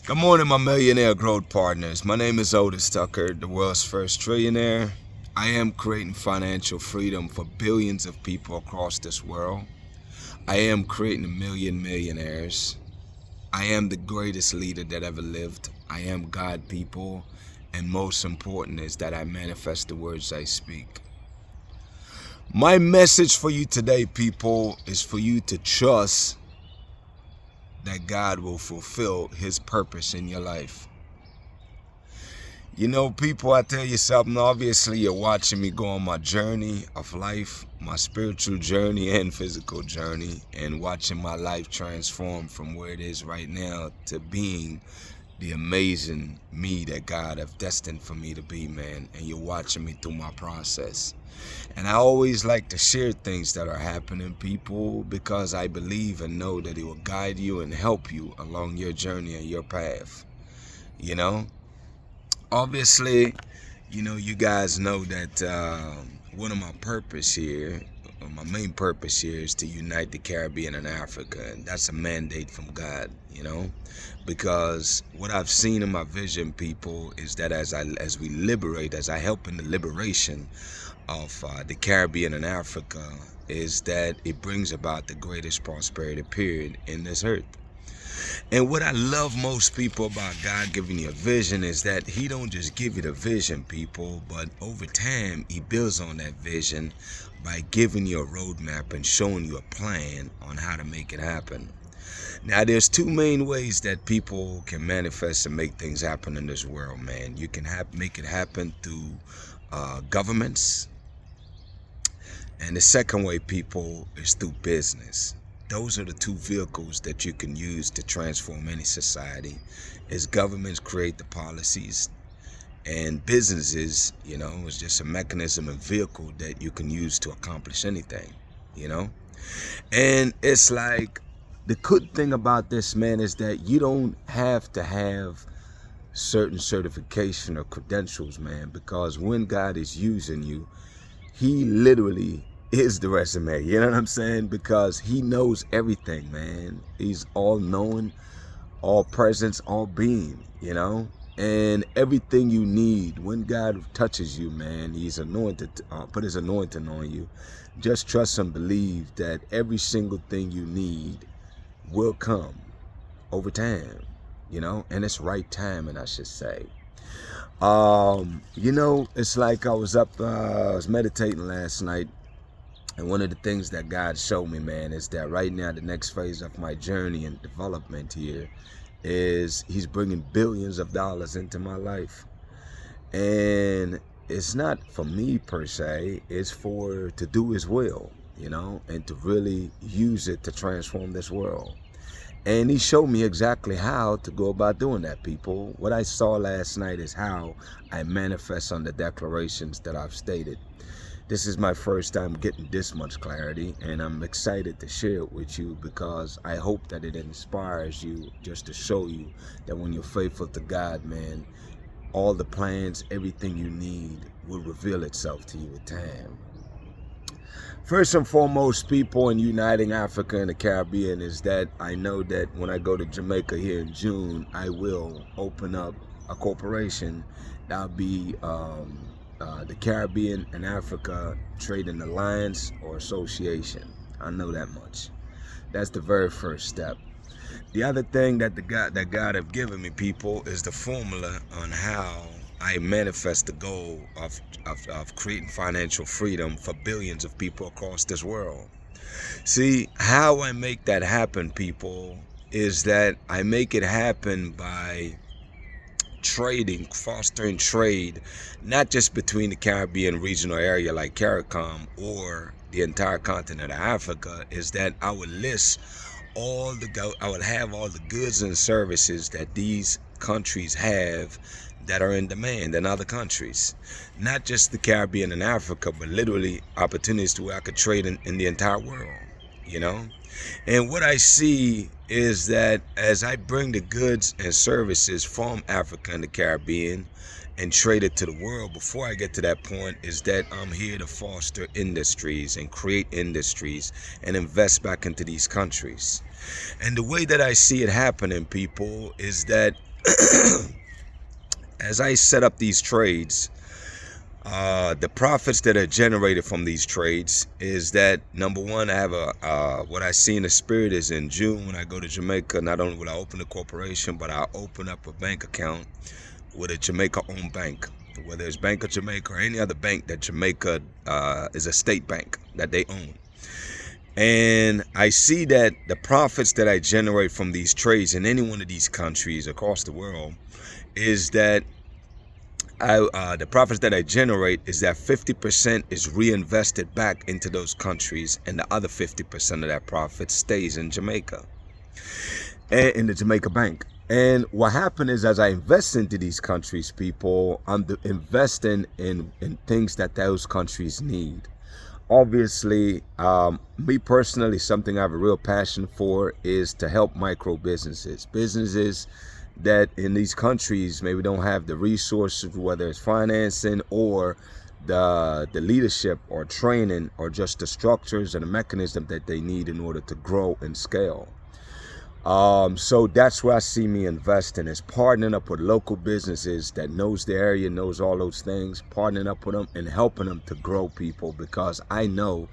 Good morning, my millionaire growth partners. My name is Otis Tucker, the world's first trillionaire. I am creating financial freedom for billions of people across this world. I am creating a million millionaires. I am the greatest leader that ever lived. I am God, people. And most important is that I manifest the words I speak. My message for you today, people, is for you to trust that God will fulfill His purpose in your life. You know, people, I tell you something, obviously you're watching me go on my journey of life, my spiritual journey and physical journey, and watching my life transform from where it is right now to being the amazing me that God have destined for me to be, man. And you're watching me through my process. And I always like to share things that are happening, people, because I believe and know that it will guide you and help you along your journey and your path. You know, obviously, you guys know that one of my purpose here, my main purpose here is to unite the Caribbean and Africa. And that's a mandate from God, because what I've seen in my vision, people, is that as we liberate, as I help in the liberation of the Caribbean and Africa, is that it brings about the greatest prosperity period in this earth. And what I love most, people, about God giving you a vision is that He don't just give you the vision, people, but over time He builds on that vision by giving you a roadmap and showing you a plan on how to make it happen. Now, there's two main ways that people can manifest and make things happen in this world, man. You can make it happen through governments, and the second way, people, is through business. Those are the two vehicles that you can use to transform any society. Is governments create the policies, and businesses, is just a mechanism and vehicle that you can use to accomplish anything, And it's like, the good thing about this, man, is that you don't have to have certain certification or credentials, man, because when God is using you, He literally is the resume, you know what I'm saying? Because He knows everything, man. He's all knowing, all presence, all being, and everything you need. When God touches you, man, He's anointed, put His anointing on you. Just trust and believe that every single thing you need will come over time, and it's right timing, I should say. It's like I was meditating last night, and one of the things that God showed me, man, is that right now the next phase of my journey and development here is He's bringing billions of dollars into my life. And it's not for me per se, it's to do His will, and to really use it to transform this world. And He showed me exactly how to go about doing that, people. What I saw last night is how I manifest on the declarations that I've stated. This is my first time getting this much clarity, and I'm excited to share it with you because I hope that it inspires you, just to show you that when you're faithful to God, man, all the plans, everything you need will reveal itself to you with time. First and foremost, people, in uniting Africa and the Caribbean is that I know that when I go to Jamaica here in June, I will open up a corporation that'll be the Caribbean and Africa Trading Alliance or Association. I know that much. That's the very first step. The other thing that God have given me, people, is the formula on how I manifest the goal of creating financial freedom for billions of people across this world. See, how I make that happen, people, is that I make it happen by trading, fostering trade, not just between the Caribbean regional area like CARICOM or the entire continent of Africa, is that I would I would have all the goods and services that these countries have that are in demand in other countries. Not just the Caribbean and Africa, but literally opportunities to where I could trade in the entire world, And what I see is that as I bring the goods and services from Africa and the Caribbean and trade it to the world, before I get to that point, is that I'm here to foster industries and create industries and invest back into these countries. And the way that I see it happening, people, is that As I set up these trades, the profits that are generated from these trades is that, number one, I have what I see in the spirit is in June when I go to Jamaica, not only will I open a corporation, but I'll open up a bank account with a Jamaica-owned bank, whether it's Bank of Jamaica or any other bank that Jamaica is a state bank that they own. And I see that the profits that I generate from these trades in any one of these countries across the world is that the profits that I generate is that 50% is reinvested back into those countries, and the other 50% of that profit stays in Jamaica and in the Jamaica bank. And what happened is, as I invest into these countries, people, I'm investing in things that those countries need. Obviously, me personally, something I have a real passion for is to help micro businesses that in these countries maybe don't have the resources, whether it's financing or the leadership or training or just the structures and the mechanism that they need in order to grow and scale. So that's where I see me investing, is partnering up with local businesses that knows the area, knows all those things, partnering up with them and helping them to grow, people, because I know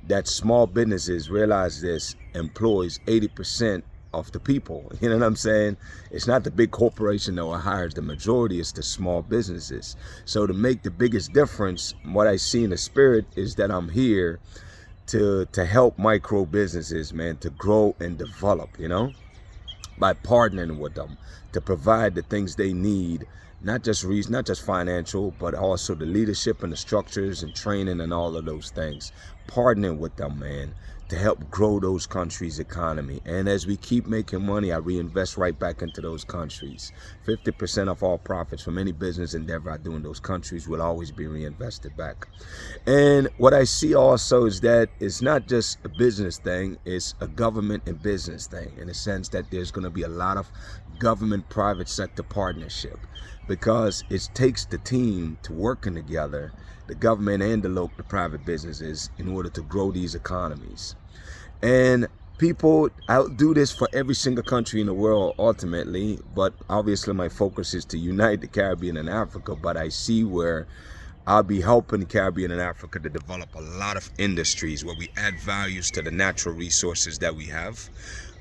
that small businesses, realize this, employs 80% of the people. You know what I'm saying? It's not the big corporation that hires the majority, it's the small businesses. So to make the biggest difference, what I see in the spirit is that I'm here to help micro businesses, man, to grow and develop, by partnering with them to provide the things they need, not just financial, but also the leadership and the structures and training and all of those things. Partnering with them, man, to help grow those countries' economy. And as we keep making money, I reinvest right back into those countries. 50% of all profits from any business endeavor I do in those countries will always be reinvested back. And what I see also is that it's not just a business thing, it's a government and business thing, in the sense that there's going to be a lot of government-private sector partnership, because it takes the team to working together, the government and the private businesses, in order to grow these economies. And people, I'll do this for every single country in the world ultimately, but obviously my focus is to unite the Caribbean and Africa. But I see where I'll be helping the Caribbean and Africa to develop a lot of industries where we add values to the natural resources that we have.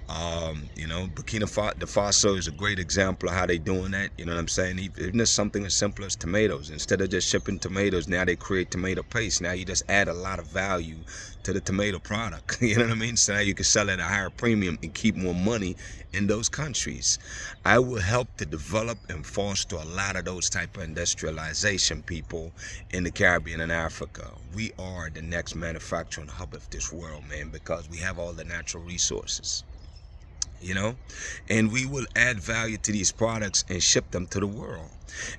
Burkina Faso is a great example of how they doing that. You know what I'm saying? Even it's something as simple as tomatoes. Instead of just shipping tomatoes, now they create tomato paste. Now you just add a lot of value to the tomato product. You know what I mean? So now you can sell at a higher premium and keep more money in those countries. I will help to develop and foster a lot of those type of industrialization, people, in the Caribbean and Africa. We are the next manufacturing hub of this world, man, because we have all the natural resources. And we will add value to these products and ship them to the world.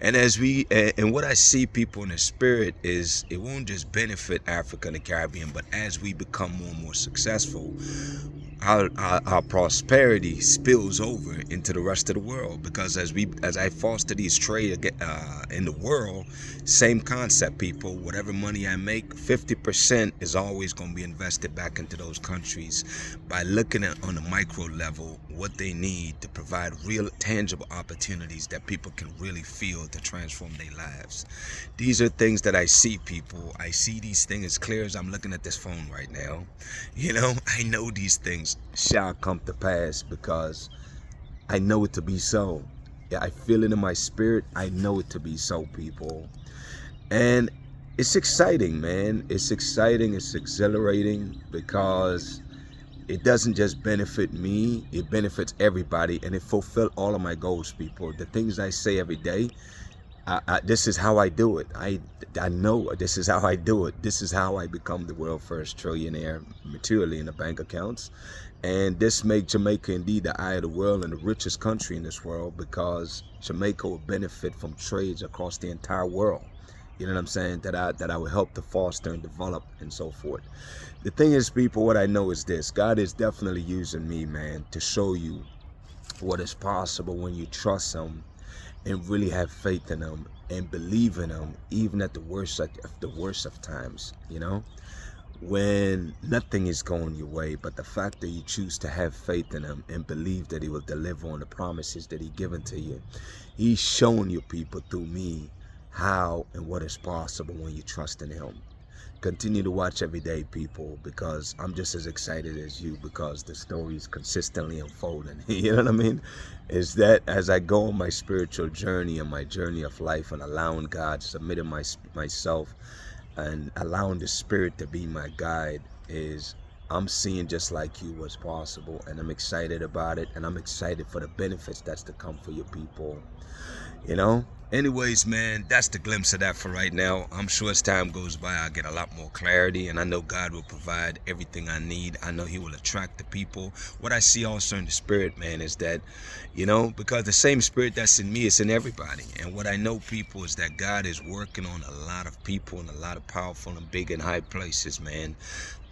And and what I see, people, in the spirit is, it won't just benefit Africa and the Caribbean, but as we become more and more successful, our prosperity spills over into the rest of the world. Because as I foster these trade in the world, same concept, people. Whatever money I make, 50% is always going to be invested back into those countries by looking at, on a micro level, what they need to provide real tangible opportunities that people can really feel to transform their lives. These are things that I see, people. I see these things as clear as I'm looking at this phone right now. I know these things shall come to pass because I know it to be so. Yeah, I feel it in my spirit. I know it to be so, people. And it's exciting, man. It's exciting. It's exhilarating, because it doesn't just benefit me, it benefits everybody, and it fulfills all of my goals, people. The things I say every day, this is how I do it. I know this is how I do it. This is how I become the world's first trillionaire materially in the bank accounts. And this makes Jamaica indeed the eye of the world and the richest country in this world, because Jamaica will benefit from trades across the entire world. You know what I'm saying? That I will help to foster and develop and so forth. The thing is, people, what I know is this: God is definitely using me, man, to show you what is possible when you trust Him and really have faith in Him and believe in Him, even at the worst of times. when nothing is going your way, but the fact that you choose to have faith in him and believe that he will deliver on the promises that he given to you. He's showing you, people, through me, how and what is possible when you trust in him. Continue to watch every day, people, because I'm just as excited as you, because the story is consistently unfolding. You know what I mean? Is that as I go on my spiritual journey and my journey of life and allowing God, submitting myself and allowing the Spirit to be my guide, is I'm seeing just like you what's possible, and I'm excited about it, and I'm excited for the benefits that's to come for your people. You know? Anyways, man, that's the glimpse of that for right now. I'm sure as time goes by, I'll get a lot more clarity, and I know God will provide everything I need. I know he will attract the people. What I see also in the Spirit, man, is that, you know, because the same Spirit that's in me is in everybody. And what I know, people, is that God is working on a lot of people in a lot of powerful and big and high places, man,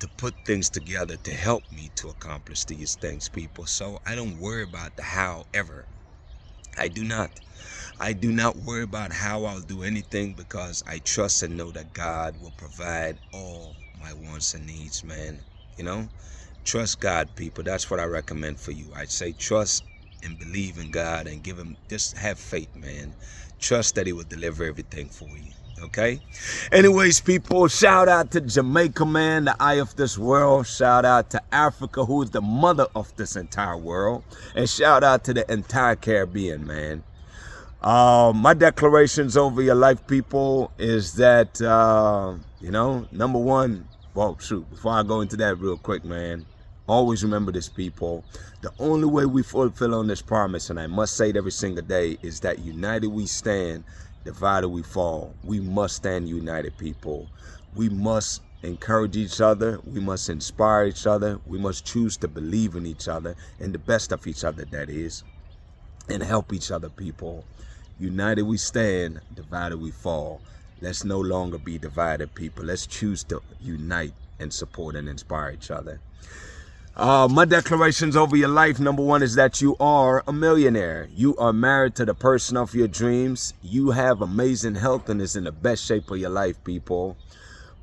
to put things together to help me to accomplish these things, people. So I don't worry about the how ever. I do not worry about how I'll do anything, because I trust and know that God will provide all my wants and needs, man. You know, trust God, people. That's what I recommend for you. I'd say trust and believe in God and give him, just have faith, man. Trust that he will deliver everything for you. Okay? Anyways, people, shout out to Jamaica, man, the eye of this world. Shout out to Africa, who is the mother of this entire world. And shout out to the entire Caribbean, man. My declarations over your life, people, is that, you know, number one, well, shoot, before I go into that real quick, man, always remember this, people. The only way we fulfill on this promise, and I must say it every single day, is that united we stand, divided we fall. We must stand united, people. We must encourage each other. We must inspire each other. We must choose to believe in each other and the best of each other, that is, and help each other, people. United we stand, divided we fall. Let's no longer be divided, people. Let's choose to unite and support and inspire each other. My declarations over your life, number one, is that you are a millionaire. You are married to the person of your dreams. You have amazing health and is in the best shape of your life, people.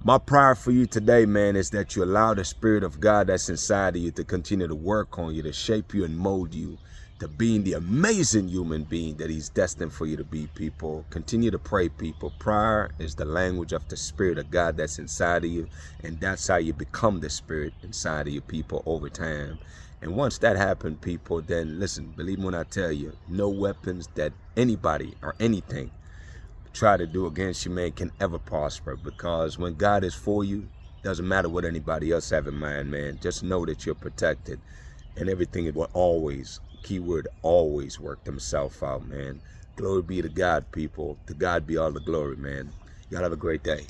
My prayer for you today, man, is that you allow the Spirit of God that's inside of you to continue to work on you, to shape you and mold you to being the amazing human being that he's destined for you to be, people. Continue to pray, people. Prayer is the language of the Spirit of God that's inside of you, and that's how you become the Spirit inside of you, people, over time. And once that happened, people, then listen, believe me when I tell you, no weapons that anybody or anything try to do against you, man, can ever prosper, because when God is for you, doesn't matter what anybody else have in mind, man. Just know that you're protected, and everything will always, keyword, always work themselves out, man. Glory be to God, people. To God be all the glory, man. Y'all have a great day.